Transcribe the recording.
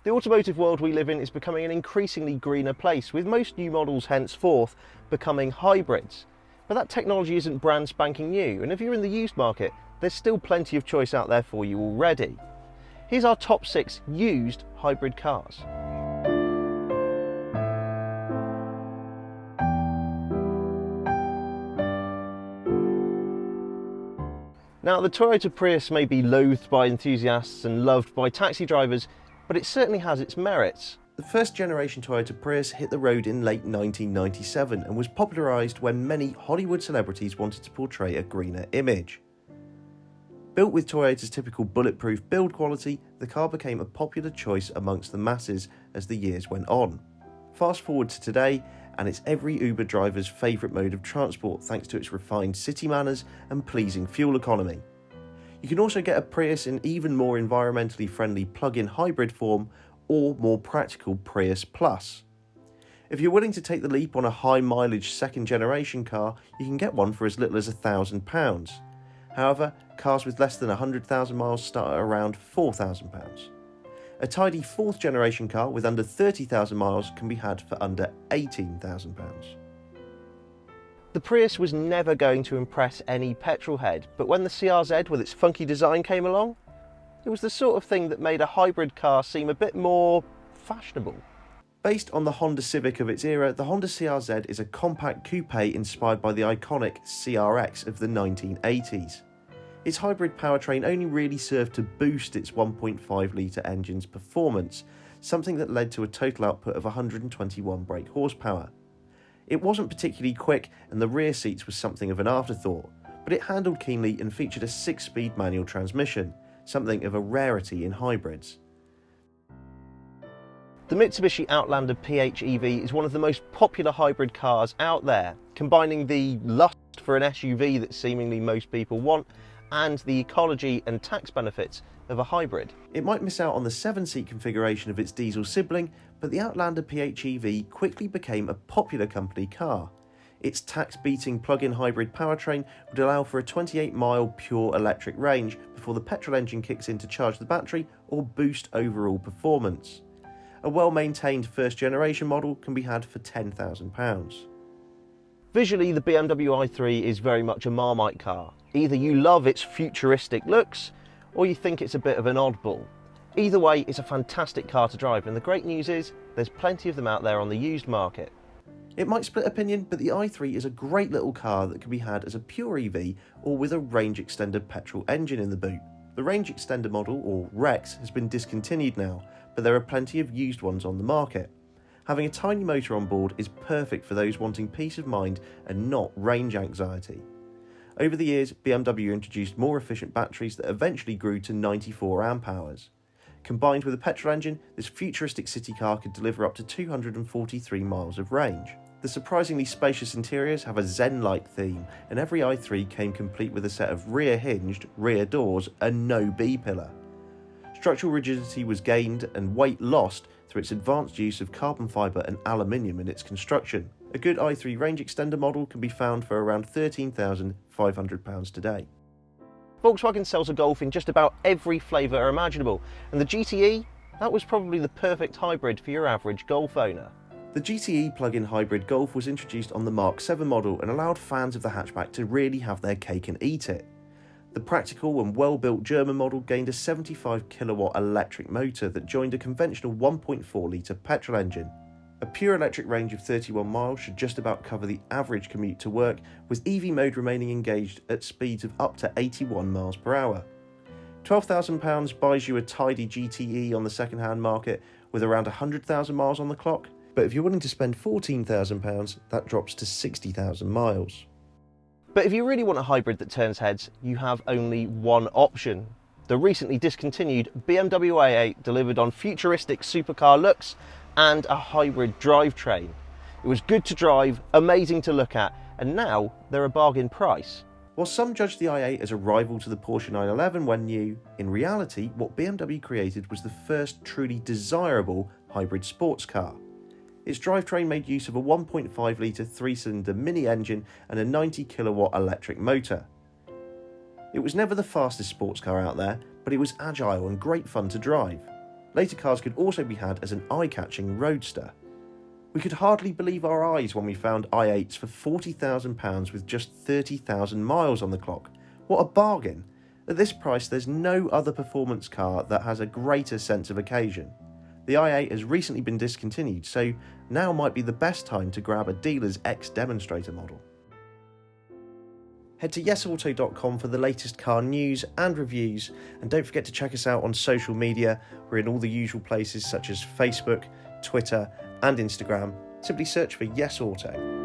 The automotive world we live in is becoming an increasingly greener place, with most new models henceforth becoming hybrids. But that technology isn't brand spanking new, and if you're in the used market, there's still plenty of choice out there for you already. Here's our top 6 used hybrid cars. Now, the Toyota Prius may be loathed by enthusiasts and loved by taxi drivers, but it certainly has its merits. The first generation Toyota Prius hit the road in late 1997 and was popularised when many Hollywood celebrities wanted to portray a greener image. Built with Toyota's typical bulletproof build quality, the car became a popular choice amongst the masses as the years went on. Fast forward to today, and it's every Uber driver's favourite mode of transport thanks to its refined city manners and pleasing fuel economy. You can also get a Prius in even more environmentally friendly plug-in hybrid form or more practical Prius Plus. If you're willing to take the leap on a high mileage second generation car, you can get one for as little as £1,000. However, cars with less than 100,000 miles start at around £4,000. A tidy 4th generation car with under 30,000 miles can be had for under £18,000. The Prius was never going to impress any petrol head, but when the CRZ with its funky design came along, it was the sort of thing that made a hybrid car seem a bit more fashionable. Based on the Honda Civic of its era, the Honda CRZ is a compact coupe inspired by the iconic CRX of the 1980s. Its hybrid powertrain only really served to boost its 1.5 litre engine's performance, something that led to a total output of 121 brake horsepower. It wasn't particularly quick, and the rear seats was something of an afterthought, but it handled keenly and featured a 6-speed manual transmission, something of a rarity in hybrids. The Mitsubishi Outlander PHEV is one of the most popular hybrid cars out there, combining the lust for an SUV that seemingly most people want and the ecology and tax benefits of a hybrid. It might miss out on the 7-seat configuration of its diesel sibling, but the Outlander PHEV quickly became a popular company car. Its tax-beating plug-in hybrid powertrain would allow for a 28-mile pure electric range before the petrol engine kicks in to charge the battery or boost overall performance. A well-maintained first-generation model can be had for £10,000. Visually, the BMW i3 is very much a Marmite car. Either you love its futuristic looks, or you think it's a bit of an oddball. Either way, it's a fantastic car to drive, and the great news is there's plenty of them out there on the used market. It might split opinion, but the i3 is a great little car that can be had as a pure EV or with a range extender petrol engine in the boot. The range extender model, or REX, has been discontinued now, but there are plenty of used ones on the market. Having a tiny motor on board is perfect for those wanting peace of mind and not range anxiety. Over the years, BMW introduced more efficient batteries that eventually grew to 94 amp hours. Combined with a petrol engine, this futuristic city car could deliver up to 243 miles of range. The surprisingly spacious interiors have a zen-like theme, and every i3 came complete with a set of rear-hinged rear doors and no B-pillar. Structural rigidity was gained and weight lost through its advanced use of carbon fibre and aluminium in its construction. A good i3 range extender model can be found for around £13,500 today. Volkswagen sells a Golf in just about every flavour imaginable, and the GTE, that was probably the perfect hybrid for your average Golf owner. The GTE plug-in hybrid Golf was introduced on the Mark 7 model and allowed fans of the hatchback to really have their cake and eat it. The practical and well-built German model gained a 75 kilowatt electric motor that joined a conventional 1.4 litre petrol engine. A pure electric range of 31 miles should just about cover the average commute to work, with EV mode remaining engaged at speeds of up to 81 miles per hour. £12,000 buys you a tidy GTE on the second-hand market with around 100,000 miles on the clock, but if you're willing to spend £14,000, that drops to 60,000 miles. But if you really want a hybrid that turns heads, you have only one option. The recently discontinued BMW i8 delivered on futuristic supercar looks and a hybrid drivetrain. It was good to drive, amazing to look at, and now they're a bargain price. While some judge the i8 as a rival to the Porsche 911 when new, in reality what BMW created was the first truly desirable hybrid sports car. Its drivetrain made use of a 1.5 litre 3-cylinder mini engine and a 90 kilowatt electric motor. It was never the fastest sports car out there, but it was agile and great fun to drive. Later cars could also be had as an eye-catching roadster. We could hardly believe our eyes when we found i8s for £40,000 with just 30,000 miles on the clock. What a bargain! At this price, there's no other performance car that has a greater sense of occasion. The i8 has recently been discontinued, so now might be the best time to grab a dealer's ex-demonstrator model. Head to YesAuto.com for the latest car news and reviews, and don't forget to check us out on social media. We're in all the usual places such as Facebook, Twitter and Instagram. Simply search for YesAuto.